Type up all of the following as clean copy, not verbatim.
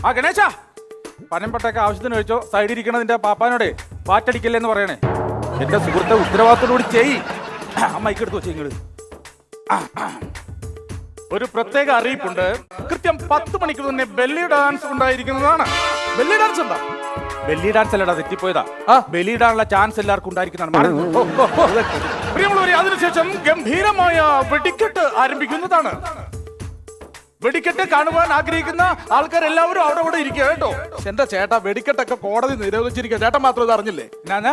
ആ ഗണേശ പനമ്പട്ടൊക്കെ ആവശ്യത്തിന് കഴിച്ചോ. സൈഡിൽ ഇരിക്കണതിന്റെ പാപ്പാനോടെ പാറ്റടിക്കല്ലേന്ന് പറയണേ. എന്റെ സുഹൃത്തെ ഉത്തരവാദിത്തോടുകൂടി ചെയ്. മൈക്ക് എടുത്ത് വെച്ച് ഇങ്ങോട്ട്. ഒരു പ്രത്യേക അറിയിപ്പുണ്ട്. കൃത്യം 10 മണിക്ക് തന്നെ ബെല്ലി ഡാൻസ് ഉണ്ടായിരിക്കുന്നതാണ്. ബെല്ലി ഡാൻസ് ഉണ്ടോ? ബെല്ലി ഡാൻസ് അല്ലടാ, തെറ്റിപ്പോയതാ. ബെല്ലി ഇടാനുള്ള ചാൻസ് എല്ലാവർക്കും ഉണ്ടായിരിക്കുന്നതാണ്. പ്രിയമുള്ളവരെ, അതിനുശേഷം ഗംഭീരമായ വെടിക്കെട്ട് ആരംഭിക്കുന്നതാണ്. വെടിക്കെട്ട് കാണുവാൻ ആഗ്രഹിക്കുന്ന ആൾക്കാരെല്ലാവരും അവിടെ ഇവിടെ ഇരിക്കുക കേട്ടോ. എന്റെ ചേട്ടാ, വെടിക്കെട്ടൊക്കെ കോടതി നിരോധിച്ചിരിക്കുക. ചേട്ടൻ മാത്രം ഇത് അറിഞ്ഞില്ലേ? ഞാന്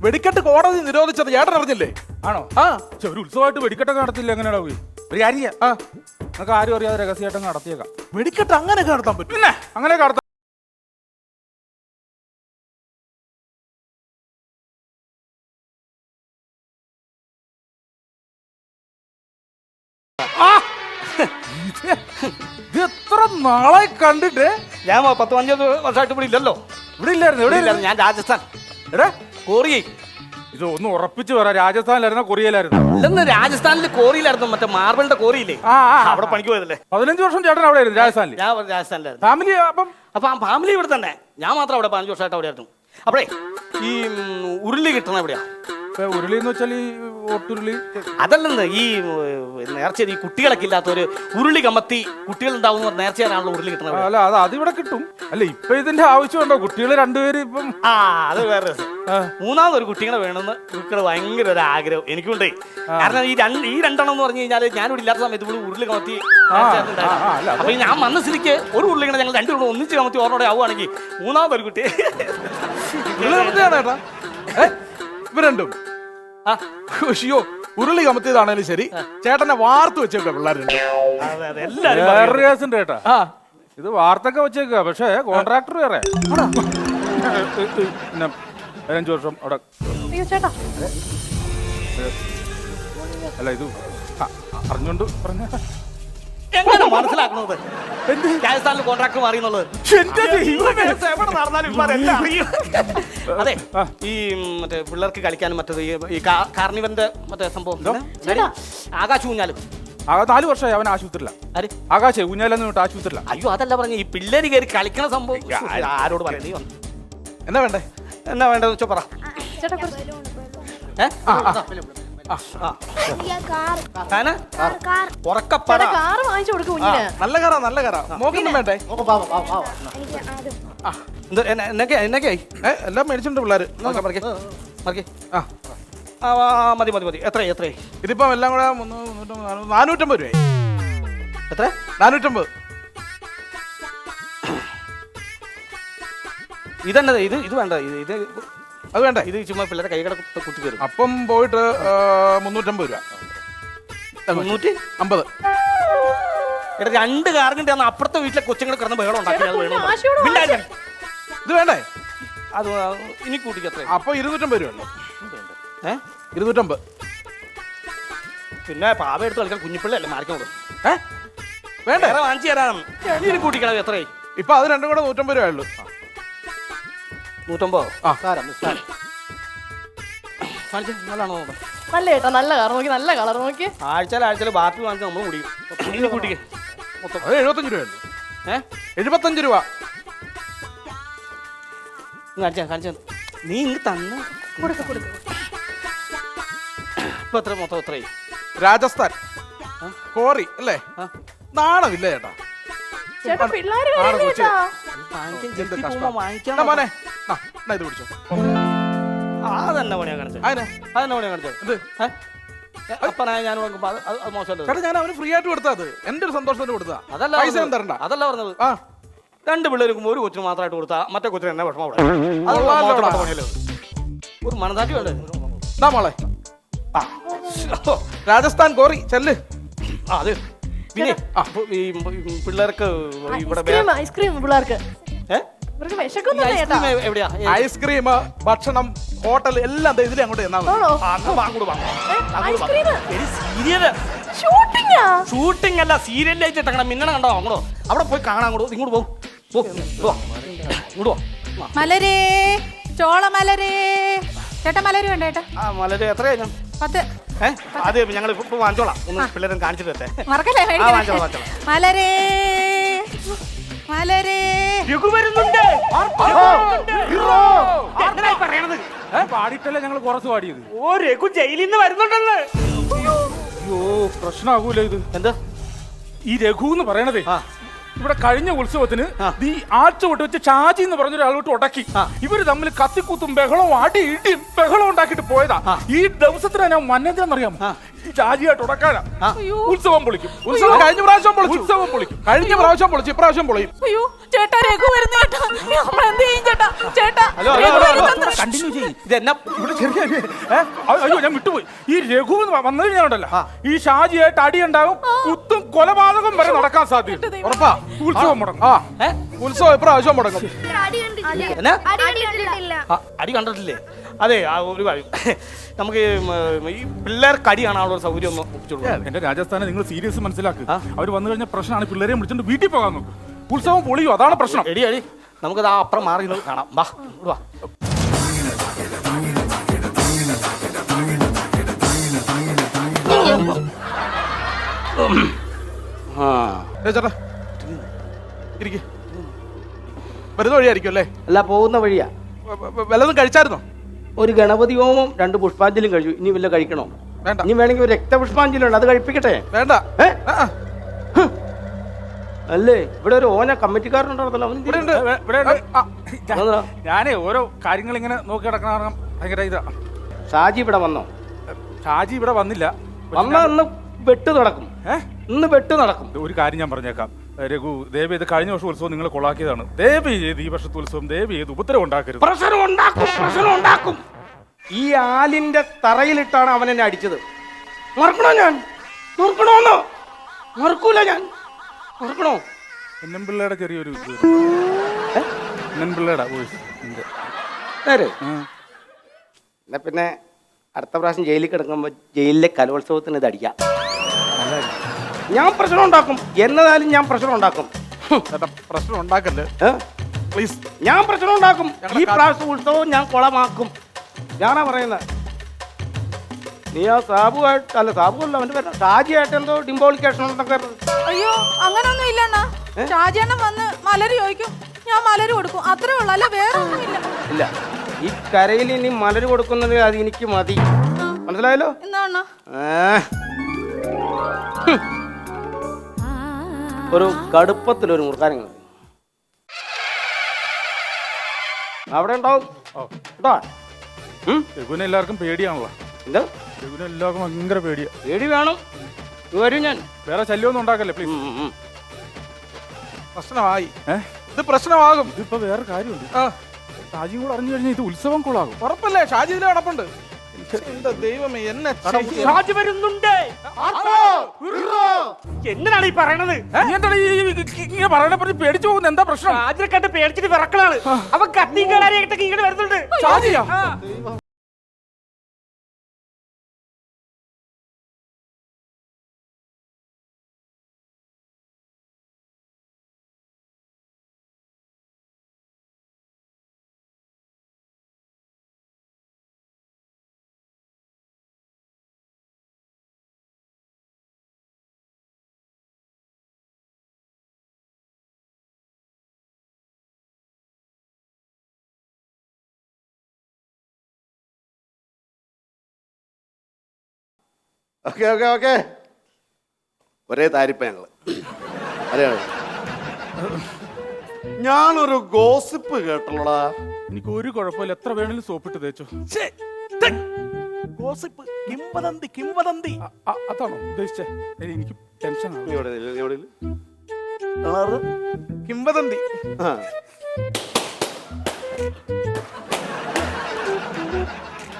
വെടിക്കെട്ട് കോടതി നിരോധിച്ചത് ചേട്ടൻ അറിഞ്ഞില്ലേ? ആണോ? ഒരു ഉത്സവമായിട്ട് വെടിക്കെട്ടൊക്കെ നടത്തില്ല. എങ്ങനെയാ പോയി ഒരു കാര്യം നമുക്ക് ആരും അറിയാതെ രഹസ്യമായിട്ടൊക്കെ നടത്തിയേക്കാം. വെടിക്കെട്ട് അങ്ങനെയൊക്കെ നടത്താൻ പറ്റും? പിന്നെ അങ്ങനെ നടത്താം. ഇത് എത്ര നാളെ കണ്ടിട്ട്. ഞാൻ 10-15 വർഷമായിട്ട് ഇവിടെ ഇല്ലല്ലോ. ഇവിടെ ഇല്ലായിരുന്നു. എവിടെ ഇല്ലായിരുന്നു? ഞാൻ രാജസ്ഥാൻ. എടാ കോറിയേ. ഇത് ഒന്ന് ഉറപ്പിച്ചു പറ, രാജസ്ഥാനിലായിരുന്നോ കൊറിയയിലായിരുന്നു? അല്ലെന്ന്, രാജസ്ഥാനിൽ കോറിയിലായിരുന്നു. മറ്റേ മാർബിളിന്റെ കോറിയില്ലേ, അവിടെ പണിക്ക് പോയതല്ലേ. 15 വർഷം ചേട്ടൻ അവിടെ ആയിരുന്നു രാജസ്ഥാനിൽ. ഞാൻ രാജസ്ഥാനിലായിരുന്നു. ഫാമിലി അപ്പൊ ആ ഫാമിലി ഇവിടെ തന്നെ. ഞാൻ മാത്രം അവിടെ 15 വർഷമായിട്ട് അവിടെ ആയിരുന്നു. അപ്പഴേ ഈ ഉരുളി കിട്ടണ എവിടെയാ? ഉരുളി എന്ന് വെച്ചാൽ ഈ ഒട്ടുരുളി അതല്ലെന്ന്, ഈ നേർച്ച ഈ കുട്ടികളൊക്കെ ഇല്ലാത്തൊരു ഉരുളി കമത്തി കുട്ടികൾ ഉണ്ടാവുന്ന നേർച്ചയാണല്ലോ ഉരുളി കിട്ടണത്. അല്ല, അതിവിടെ കിട്ടും. അല്ല, ഇപ്പൊ ഇതിന്റെ ആവശ്യമുണ്ടോ? കുട്ടികൾ രണ്ടുപേരും ഇപ്പം. അത് വേറെ രസം. മൂന്നാമതൊരു കുട്ടികളെ വേണമെന്ന് കുട്ടികളെ ഭയങ്കര ഒരു ആഗ്രഹം എനിക്കുണ്ടേ. കാരണം ഈ രണ്ടെണ്ണം എന്ന് പറഞ്ഞു കഴിഞ്ഞാൽ ഞാനിവിടെ ഇല്ലാത്ത സമയത്ത് ഇവിടെ ഉരുളി കമത്തി. അപ്പൊ ഞാൻ വന്ന സ്ഥിതിക്ക് ഒരു ഉരുളിങ്ങനെ ഞങ്ങൾ രണ്ടുപേരും ഒന്നിച്ച് കമത്തി ഓർമ്മയോടെ ആവുകയാണെങ്കിൽ മൂന്നാമതൊരു കുട്ടി ഇവ രണ്ടും ഉരുളി കമത്തിയതാണേലും ശരി, ചേട്ടനെ വാർത്ത് വെച്ചേക്ക പിള്ളേരുണ്ട്. വേറൊരു കേസുണ്ട് ചേട്ടാ. ഇത് വാർത്തൊക്കെ വെച്ചേക്ക, പക്ഷെ കോൺട്രാക്ടർ വേറെ. 15 വർഷം അവിടെ. അല്ല, ഇത് അറിഞ്ഞോണ്ട് പറഞ്ഞ എങ്ങനെ മനസ്സിലാക്കുന്നത്? രാജസ്ഥാനിൽ കോൺട്രാക്ട് മാറി എന്നുള്ളത് അതെ. ഈ മറ്റേ പിള്ളേർക്ക് കളിക്കാനും മറ്റേത് ഈ കാർണിവലിന്റെ മറ്റേ സംഭവം ആകാശ ഊഞ്ഞാലും 4 വർഷമായി അവൻ ആശുപത്രിയില്ല. ആകാശേ ഊഞ്ഞാലെന്ന് തൊട്ട് ആശുപത്രിയില്ല. അയ്യോ, അതല്ല പറഞ്ഞ ഈ പിള്ളേര് കയറി കളിക്കണ സംഭവം ആരോട് പറയാം? നീ വന്നു എന്നാ വേണ്ടേ? എന്നാ വേണ്ടെന്ന് വെച്ചോ പറ. നല്ല കാറാ, നല്ല കാറാ. മോക്കൊന്നും വേണ്ടേ? എന്നൊക്കെയായി എല്ലാം മേടിച്ചിട്ടുണ്ട് പിള്ളേര്. മതി മതി മതി. എത്രയായി? ഇതിപ്പം എല്ലാം കൂടെ 450 രൂപ. എത്ര? 450. ഇതെന്നത്? ഇത് വേണ്ട. ഇത് അത് വേണ്ട. ഇത് ചുമ്മാ പിള്ളേരെ കൈ കിട കുത്തി കയറും. അപ്പം പോയിട്ട് 350 രൂപ. 350. എടാ, 2 കാറിന്റെ അപ്പുറത്തെ വീട്ടിലെ കൊച്ചുങ്ങൾ കിടന്ന് ബഹളം ഉണ്ടാക്കി. ഇത് വേണ്ടേ? അത് ഇനി കൂട്ടിക്ക് എത്ര? അപ്പൊ 250 രൂപ. 250. പിന്നെ പാവ എടുത്ത് കളിക്കാൻ കുഞ്ഞിപ്പിള്ളല്ലേ മാറിക്കോളൂ. വേണ്ട, വാങ്ങിച്ചു തരാം. ഇനി കൂട്ടിക്കണം. എത്രയായി? ഇപ്പൊ അത് രണ്ടും കൂടെ 150 രൂപയുള്ളൂ. 150. നല്ലതാണോ? നല്ല ചേട്ടാ, നല്ല കളർ നോക്കി, നല്ല കളർ നോക്കി. ആഴ്ചയിൽ ബാറ്ററി വാങ്ങിച്ച് നമ്മൾ കുടിക്കും. കൂട്ടിക്ക് മൊത്തം അത് 75 രൂപയുള്ളൂ. 75 രൂപ. കാണിച്ച നീ ഇങ്ങ് തന്നെ കൊടുക്ക. ഇപ്പൊ എത്ര? മൊത്തം എത്രയായി? രാജസ്ഥാൻ കോറി അല്ലേ? നാണമില്ല ചേട്ടാ. ചേട്ടാ പിള്ളേര് മോനെ ഇത് പിടിച്ചോ. അതന്നെ പണിയാ കാണിച്ചത്. അപ്പനായ ഞാൻ മോശമല്ല. ഞാൻ അവന് ഫ്രീ ആയിട്ട് കൊടുത്തത്. എന്റെ ഒരു സന്തോഷത്തിന് കൊടുത്താ. അതല്ല പൈസ തരണ്ട. അതല്ല പറഞ്ഞത്. 2 പിള്ളേർക്കും ഒരു കൊച്ചിന് മാത്രമായിട്ട് കൊടുത്താ മറ്റേ കൊച്ചിന് എന്നെ വിഷമം. ഒരു മനസാക്ഷി വേണ്ടേ മോളെ? രാജസ്ഥാൻ കോറി ചെല്ല്. അത് പിന്നെ ഈ പിള്ളേർക്ക് ഇവിടെ ഐസ്ക്രീം പിള്ളേർക്ക് എവിടെയാ? ഐസ്ക്രീം, ഭക്ഷണം, ഹോട്ടൽ എല്ലാം ഇതിലെ അങ്ങോട്ട് ഷൂട്ടിംഗ് അല്ല, സീരിയലായിട്ട് ഇട്ടങ്ങനെ മിന്നണ കണ്ടോ? അങ്ങോട്ടോ അവിടെ പോയി കാണാൻ. ഇങ്ങോട്ട് പോകും. മലരേ, ചോള മലരേ. ചേട്ടാ മലര് വേണ്ട ചേട്ടാ? മലര് എത്രയാ? 10. അത് ഞങ്ങൾ ഇപ്പൊ വാങ്ങിച്ചോളാം. ഒന്ന് പിള്ളേരെ കാണിച്ചിട്ട് മറക്കല്ലേ? മലരേ മലരേ രഘു വരുന്നുണ്ട്. എങ്ങനെയാ ഈ പറയണത്? പാടിയിട്ടല്ലേ ഞങ്ങൾ കുറച്ച് പാടിയത്. ഓ രഘു ജയിലിൽ നിന്ന് വരുന്നുണ്ടെന്ന്. അയ്യോ പ്രശ്നമാകൂല ഇത്. എന്താ ഈ രഘു എന്ന് പറയണതേ ഇവിടെ കഴിഞ്ഞ ഉത്സവത്തിന് ഈ ആഴ്ച വെച്ച് ഷാജി എന്ന് പറഞ്ഞ ഒരാളോട്ട് ഉടക്കി ഇവര് തമ്മിൽ കത്തിക്കൂത്തും ബഹളവും അടി ഇടിയും ബഹളം ഉണ്ടാക്കിയിട്ട് പോയതാ. ഈ ദിവസത്തിന് ഞാൻ മന്നെന്താന്നറിയാമോ? ഈ ഷാജിയായിട്ട് ഉടക്കാനാ. ഉത്സവം പൊളിക്കും. ഉത്സവം കഴിഞ്ഞ പ്രാവശ്യം പൊളിച്ചു. ഉത്സവം പൊളിക്കും. കഴിഞ്ഞ പ്രാവശ്യം പൊളിച്ചു, ഇപ്രാവശ്യം പൊളിയും. അയ്യോ ചേട്ടാ രഘു വരുന്നു ചേട്ടാ. നമ്മൾ എന്ത് ചെയ്യും ചേട്ടാ? ചേട്ടാ കണ്ടിന്യൂ ചെയ്യും. ഇതെന്നാ ഇവിടെ ചെറിയ അയ്യോ ഞാൻ വിട്ടുപോയി. ഈ രഘു വന്നു കഴിഞ്ഞാണ്ടല്ലോ ഈ ഷാജിയായിട്ട് അടിയുണ്ടാവും, കുത്തും കൊലപാതകം വരെ നടക്കാൻ സാധ്യത. ഉറപ്പാ ഉത്സവം മുടങ്ങും. ഉത്സവം ഇപ്രാവശ്യം മുടങ്ങും. എന്നാ അടി കണ്ടിട്ടില്ലേ? അതെ ഒരു കാര്യം നമുക്ക് ഈ പിള്ളേർക്ക് അടി കാണാനുള്ള ഒരു സൗകര്യം ഒന്ന് ഒപ്പിച്ചോളൂ. എന്റെ രാജസ്ഥാനെ നിങ്ങൾ സീരിയസ് മനസ്സിലാക്കുക. അവർ വന്നു കഴിഞ്ഞ പ്രശ്നമാണ്. പിള്ളേരെ വിളിച്ചോണ്ട് വീട്ടിൽ പോകാൻ നോക്കും. ഉത്സവം പൊളിയോ, അതാണ് പ്രശ്നം. എടി അടി നമുക്കത് ആ അപ്പുറം മാറി നിന്ന് കാണാം. വാ വാ. ചേട്ടാ ഇരിക്ക്. വരുന്ന വഴിയായിരിക്കും അല്ലേ? അല്ല പോകുന്ന വഴിയാ. വല്ലതും കഴിച്ചായിരുന്നോ? ഒരു ഗണപതി ഹോമം 2 പുഷ്പാഞ്ജലിയും കഴിച്ചു. ഇനി വല്ല കഴിക്കണോ? വേണ്ട. ഇനി വേണമെങ്കിൽ ഒരു രക്തപുഷ്പാഞ്ജലി ഉണ്ട്, അത് കഴിപ്പിക്കട്ടെ? വേണ്ട. ഏ? അല്ലേ ഇവിടെ ഒരു ഓന കമ്മിറ്റിക്കാരനുണ്ടായിരുന്നല്ലോ, അവൻ ഇവിടെ ഉണ്ട്. ഞാനേ ഓരോ കാര്യങ്ങൾ ഇങ്ങനെ നോക്കി നടക്കണ കാരണം ഭയങ്കര ഇതാ. ഷാജി ഇവിടെ വന്നോ? ഷാജി ഇവിടെ വന്നില്ല. വന്നാ ഇന്ന് വെട്ട് നടക്കും. ഇന്ന് വെട്ട് നടക്കും. ഒരു കാര്യം ഞാൻ പറഞ്ഞേക്കാം രഘു, ദയവ് ചെയ്ത് കഴിഞ്ഞ വർഷം ഉത്സവം നിങ്ങൾ കൊളാക്കിയതാണ്. ദയവ് ചെയ്ത് ഈ വർഷത്തെ ഉത്സവം ദയവ് ചെയ്ത് ഉപദ്രവം ഉണ്ടാക്കരുത്. പ്രശ്നം ഉണ്ടാക്കും. ഈ ആലിന്റെ തറയിലിട്ടാണ് അവൻ എന്നെ അടിച്ചത്. മറക്കണോ? ഞാൻ മറക്കണോന്നോ? മറക്കൂല ഞാൻ. മറക്കണോ? എന്നമ്പിള്ളയുടെ ചെറിയൊരു എന്നമ്പിള്ളയുടെ നേരെ എന്നാ പിന്നെ അടുത്ത പ്രാവശ്യം ജയിലിൽ കിടക്കുമ്പോൾ ജയിലിലെ കലോത്സവത്തിന് ഇത് അടിക്കാം. ഞാൻ പ്രശ്നം ഉണ്ടാക്കും. എന്നതായാലും ഞാൻ പ്രശ്നം ഉണ്ടാക്കും. ചേട്ടാ പ്രശ്നം ഉണ്ടാക്കല്ലേ പ്ലീസ്. ഞാൻ പ്രശ്നം ഉണ്ടാക്കും. ഈ പ്രാവശ്യം ഉത്സവം ഞാൻ കുളമാക്കും. ഞാനാ പറയുന്നത്. നീ ആ സാബുവായിട്ട് അല്ല, സാബുവല്ല അവന്റെ പേര് ഷാജിയായിട്ട് എന്തോ ഡിംബോളിക്കേഷൻ ഉണ്ടെന്നൊക്കെ. അയ്യോ അങ്ങനൊന്നും ഇല്ലണ്ണാ. ഷാജിയണ്ണൻ വന്ന് മലര് ചോദിക്കും, ഞാൻ മലര് കൊടുക്കും, അത്രേ ഉള്ളു. അല്ല വേറെ ഒന്നുമില്ല. ഇല്ല, ഈ കരയിൽ ഇനി മലര് കൊടുക്കുന്നത് അത് എനിക്ക് മതി. മനസ്സിലായല്ലോ? എന്താ ഒരു കടുപ്പത്തിലൊരു മുറുക്കാനും അവിടെ ഉണ്ടാവും കേട്ടോ. രഘുവിനെ എല്ലാവർക്കും പേടിയാണല്ലോ. എന്താ രഘുവിനെ എല്ലാവർക്കും ഭയങ്കര പേടിയാ. പേടി വേണം. വരും ഞാൻ. വേറെ ശല്യമൊന്നും ഉണ്ടാക്കല്ലേ പ്ലീസ്. പ്രശ്നമായി. ഇത് പ്രശ്നമാകും. ഇതിപ്പോ വേറെ കാര്യമുണ്ട്. ഷാജിയും കൂടെ അറിഞ്ഞു കഴിഞ്ഞാൽ ഇത് ഉത്സവം കൊള്ളാകും. ഉറപ്പല്ലേ? ഷാജി ഇതിലെ കിടപ്പുണ്ട്. എന്റെ ദൈവമേ, എന്നെ ഷാജി വരുന്നുണ്ട്. എന്തിനാണ് ഈ പറയണത്? ഇങ്ങനെ പറയണ പറഞ്ഞ് പേടിച്ചു പോകുന്ന എന്താ പ്രശ്നം? ഷാജിനെ കണ്ട് പേടിച്ചിട്ട് വിറക്കലാണ്. അവൻ കത്തിയും കേടാരിയായിട്ടൊക്കെ ഇങ്ങനെ വരുന്നുണ്ട്. ഷാജിയാ? ഓക്കെ ഓക്കെ ഓക്കെ ഒരേ താരിപ്പ ഞങ്ങള്. അതെയാണ്. ഞാനൊരു ഗോസിപ്പ് കേട്ടല്ലോടാ. എനിക്ക് ഒരു കുഴപ്പമില്ല, എത്ര വേണേലും സോപ്പിട്ട് തേച്ചോ. ഗോസിപ്പ്, കിംവദന്തി. അതാണോ ഉദ്ദേശിച്ചേ? എനിക്ക് ടെൻഷൻ കിംവദന്തി.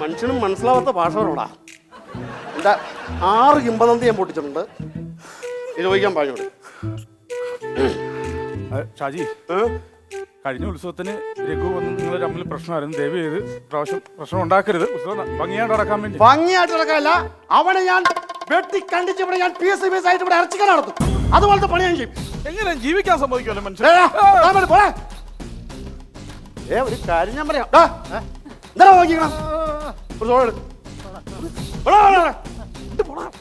മനുഷ്യനും മനസ്സിലാവാത്ത ഭാഷകളോടാ. എന്താ 6 കിംവദന്തി ഞാൻ പൊട്ടിച്ചിട്ടുണ്ട്. ഇത് ചോദിക്കാൻ പറഞ്ഞോട്. ഷാജി, കഴിഞ്ഞ ഉത്സവത്തിന് രഘു വന്ന് നിങ്ങൾ തമ്മിൽ പ്രശ്നമായിരുന്നു. ദയവ് ചെയ്ത് പ്രാവശ്യം പ്രശ്നം ഉണ്ടാക്കരുത്. ഉത്സവം ഭംഗിയായിട്ട് നടക്കാൻ വേണ്ടി. ഭംഗിയായിട്ട് നടക്കാനല്ല, അവനെ ഞാൻ വെട്ടി കണ്ടിച്ച് ഇവിടെ ഞാൻ പീസ് ആയിട്ട് ഇവിടെ ഇറച്ചിക്കാൻ നടത്തും. അതുപോലത്തെ പണി ഞാൻ ചെയ്യും. എങ്ങനെ ജീവിക്കാൻ സംഭവിക്കുമല്ലോ മനുഷ്യൻ? ഒരു കാര്യം ഞാൻ പറയാം. എന്താ നോക്കിക്കണം?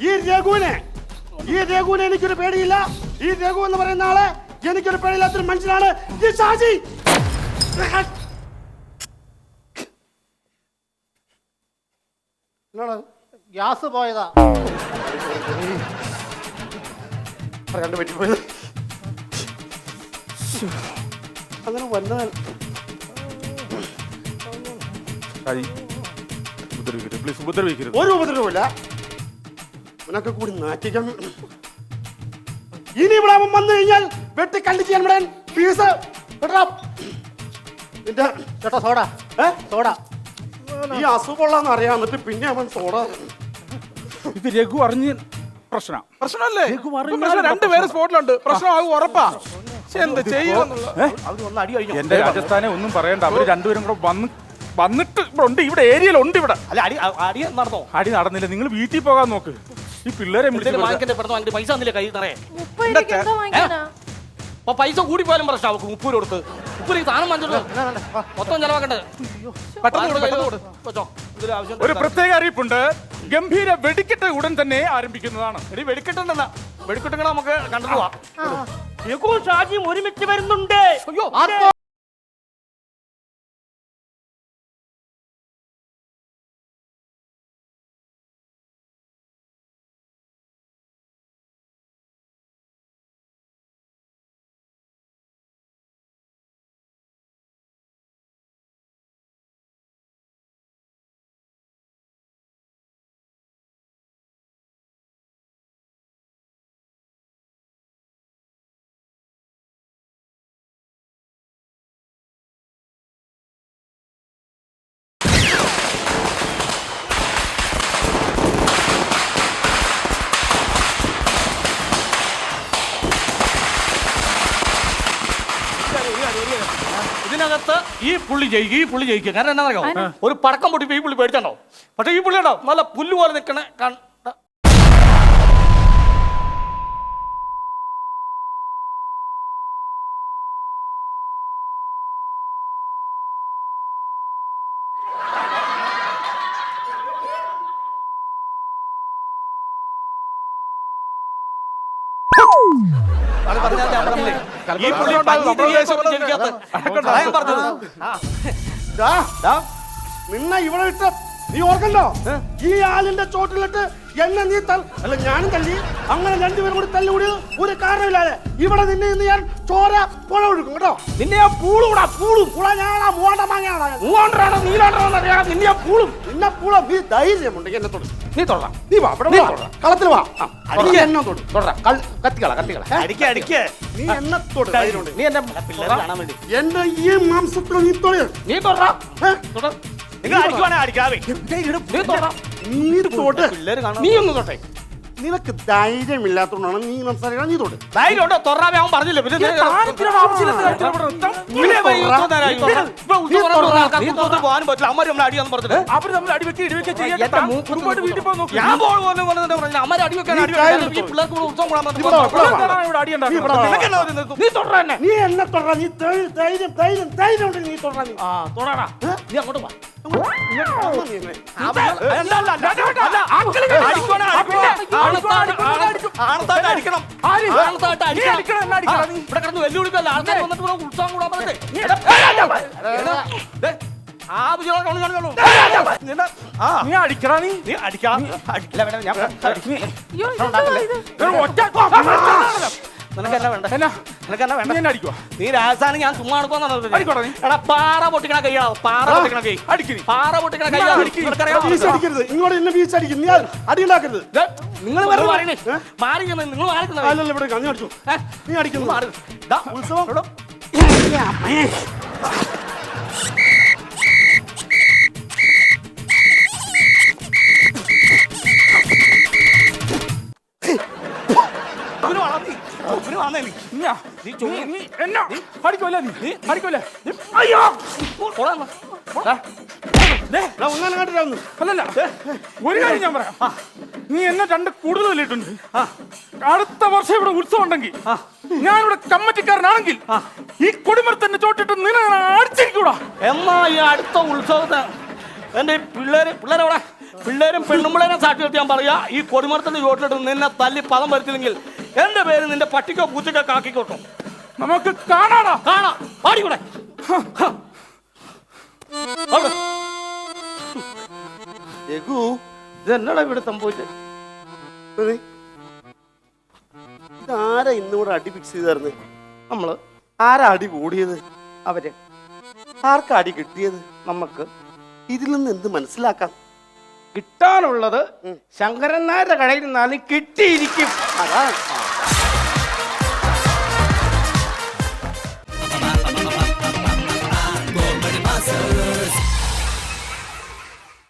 ഈ രഘുവിനെ എനിക്കൊരു പേടിയില്ല. ഈ രഘു എന്ന് പറയുന്ന ആളെ എനിക്കൊരു പിഴയില്ലാത്തൊരു മനുഷ്യനാണ് ഈ ഷാജി. ഗ്യാസ് പോയതാ. പറയാണ്ട് പറ്റിപ്പോയത്. അങ്ങനെ വന്നതാണ്. പ്ലീസ് ഉപദ്രവിക്കരുത്. ഒരു ഉപദ്രവമില്ല. നിനക്ക് കൂടി നാറ്റിക്കാൻ. ഇനി ഇവിടെ അവൻ വന്നു കഴിഞ്ഞാൽ വെട്ടി കണ്ടിച്ച് ഞാൻ ഇവിടെ ഫീസ് നിന്റെ ചേട്ടാ സോഡ, സോഡ. ഈ അസുഖമുള്ളതെന്ന് അറിയാൻ എന്നിട്ട് പിന്നെ അവൻ സോഡ. ഇത് രഘു അറിഞ്ഞ് പ്രശ്നം പ്രശ്നമല്ലേ? രണ്ടുപേരും സ്പോട്ടിലുണ്ട്. പ്രശ്നമാകും ഉറപ്പാ. എന്ത് ചെയ്യുമെന്നുള്ള അവര് വന്ന് അടി കഴിഞ്ഞു. എന്റെ രാജസ്ഥാനെ ഒന്നും പറയണ്ട. അവര് രണ്ടുപേരും കൂടെ വന്നിട്ട് ഇവിടെ ഉണ്ട്. ഇവിടെ ഏരിയയിൽ ഉണ്ട്. ഇവിടെ അല്ല അടി നടന്നോ? അടി നടന്നില്ല. നിങ്ങൾ വീട്ടിൽ പോകാൻ നോക്ക്. ഈ പിള്ളേരെ വാങ്ങിക്കണ്ടേ പെടുന്നു. അതിന്റെ പൈസ തന്നില്ല കൈ തറേ. 30 രൂപയ്ക്ക് എന്താ വാങ്ങിക്കാനാ? അപ്പൊ പൈസ കൂടി പോയാലും പ്രശ്നം. അവർക്ക് 30 കൊടുത്ത് 30 സാധനം വാങ്ങിച്ചോളൂ. മൊത്തം ചെലവാക്കണ്ടേ? ഒരു പ്രത്യേക അറിയിപ്പുണ്ട്. ഗംഭീര വെടിക്കെട്ട് ഉടൻ തന്നെ ആരംഭിക്കുന്നതാണ്. എടി വെടിക്കെട്ടുണ്ടെന്നാ വെടിക്കെട്ടുകൾ നമുക്ക് കണ്ടു പോവാം. ഷാജിയും ഒരുമിച്ച് വരുന്നുണ്ട്. അയ്യോ ഇതിനകത്ത് ഈ പുള്ളി ജയിക്കും. കാരണം എന്താ പറയുക, ഒരു പടക്കം പൊട്ടിപ്പോ ഈ പുള്ളി പേടിച്ചോ. പക്ഷെ ഈ പുള്ളി ഉണ്ടോ നല്ല പുല്ല് പോലെ നിൽക്കണേ. ഈ പുള്ളി നിന്നെ ഇവിടെ ഇട്ട് നീ ഓർക്കണ്ടോ? ഈ ആളിന്റെ ചോട്ടിലിട്ട് എന്നെ നീ അല്ല ഞാനും തല്ലി. അങ്ങനെ രണ്ടുപേരും കൂടി തല്ലുകൂടി ഒരു കാരണമില്ലാതെ ഇവിടെ നിന്നെ ഇന്ന് ഞാൻ ചോര പുഴ ഒഴുക്കും കേട്ടോ. നിന്നെ ആ പൂളൂടാ ഞാനാ മൂവാണ്ട മാങ്ങയാണോ നിന്നെ പൂളും നിന്നെ പൂളം. നീ ധൈര്യമുണ്ടെങ്കിൽ എന്നെ തൊടും. നീ തൊടാം. നീ വാ ഇവിടെ കളത്തിൽ വാ. എന്നെ തൊടും. കത്തിക്കള അടിക്കേ നീ എന്നെ തൊടും. ധൈര്യമുണ്ട്. നീ എന്റെ പിള്ളേരെ കാണാൻ വേണ്ടി എന്റെ ഈ മാംസത്തിൽ നീ തൊഴിൽ നീ തൊടാ. നിങ്ങൾ അടിക്കുവാണെ അടിക്കാവേ. നീ തൊടാ. നീ തൊട്ട് പിള്ളേര് കാണാൻ നീ ഒന്ന് തൊട്ടെ. നിനക്ക് ധൈര്യമില്ലാത്തതുകൊണ്ടാണ് നീ സംസാരിക്കണം. നീ തൊട്ട് ധൈര്യം ഉണ്ടോ? തൊറാവേ അവൻ പറഞ്ഞില്ലേ. പിന്നെ പോകാനും പറ്റില്ല. അമ്മ നമ്മളെ അടിയാന്ന് പറഞ്ഞിട്ട് അവര് നമ്മൾ അടിവെക്കി ഇടിവെക്കി ചെയ്യാൻ വീട്ടിൽ പോകാൻ നോക്കി. ഞാൻ പറഞ്ഞു അമ്മ അടി വെക്കാൻ പിള്ളേർക്ക് ഉത്സവം നീ തൊട തന്നെ. നീ എന്നെ തൊട. നീ ധൈര്യം ഉണ്ട്. നീ തൊട. നീ തൊടാടാ. നീ അങ്ങോട്ട് വാ. അടിക്കണം. ഇവിടെ കിടന്ന് വെല്ലുവിളിക്കല്ല. ആൾക്കാർ വന്നിട്ട് ഉത്സവം കൂടാൻ പറഞ്ഞേ. നീ അടിക്കടാ. നീ അടിക്കാം. നിനക്കെന്നാ വേണ്ട? നിനക്കെന്നാ വേണ്ട? നീ രാജസ്ഥാനി ഞാൻ ചുമ്മാ എടാ പാറ പൊട്ടിക്കണ കൈയാ. പാറ പൊട്ടിക്കണ കൈ. പാറ പൊട്ടിക്കണ കൈയാ. അടിക്കരുത്. ഇങ്ങോട്ട് എന്നെ വീഴ്ച അടിക്കും. നീ അടി ഉണ്ടാക്കരുത്. നിങ്ങൾ പറയണേ മാറി നിങ്ങൾ മാറിക്കുന്ന അല്ലല്ല ഇവിടെ കഞ്ഞി അടിച്ചു. നീ അടിക്കുന്നു. ഉത്സവം അല്ലല്ല ഒരു കാര്യം ഞാൻ പറയാം. നീ എന്നെ രണ്ട് കൂടുതൽ വലിയിട്ടുണ്ട്. അടുത്ത വർഷം ഇവിടെ ഉത്സവം ഉണ്ടെങ്കിൽ ഞാനിവിടെ കമ്മിറ്റിക്കാരനാണെങ്കിൽ ഈ കൊടിമരത്തിന്റെ ചോട്ടിട്ട് നിന്നെ അടിച്ചിരിക്കൂടാ. എന്നാ ഈ അടുത്ത ഉത്സവത്തിന് എന്റെ പിള്ളേരവിടെ പിള്ളേരും പെണ്ണുമ്പിള്ളേരെ സാക്ഷി നിർത്തി ഞാൻ പറയാ. ഈ കൊടിമരത്തിന്റെ ചോട്ടിലിട്ട് നിന്നെ തല്ലി പദം വരുത്തില്ലെങ്കിൽ എന്റെ പേര് നിന്റെ പട്ടിക്കോ പൂച്ചക്കോ കാക്കിക്കോട്ടോ. നമുക്ക് കാണാടാ. കാണാം, പാടിക്കൂടെ? രഘു ഇതെന്നടാ ഇവിടെ സംഭവിച്ചത്? ഇതാരാ ഇന്നുകൂടെ അടി ഫിക്സ് ചെയ്തായിരുന്നു? നമ്മള് ആരാ അടി കൂടിയത്? അവര് ആർക്കാ അടി കിട്ടിയത്? നമുക്ക് ഇതിൽ നിന്ന് എന്ത് മനസ്സിലാക്കാം? കിട്ടാനുള്ളത് ശങ്കരൻ നായരുടെ കടയിൽ നിന്നാണ് കിട്ടിയിരിക്കും. അതാ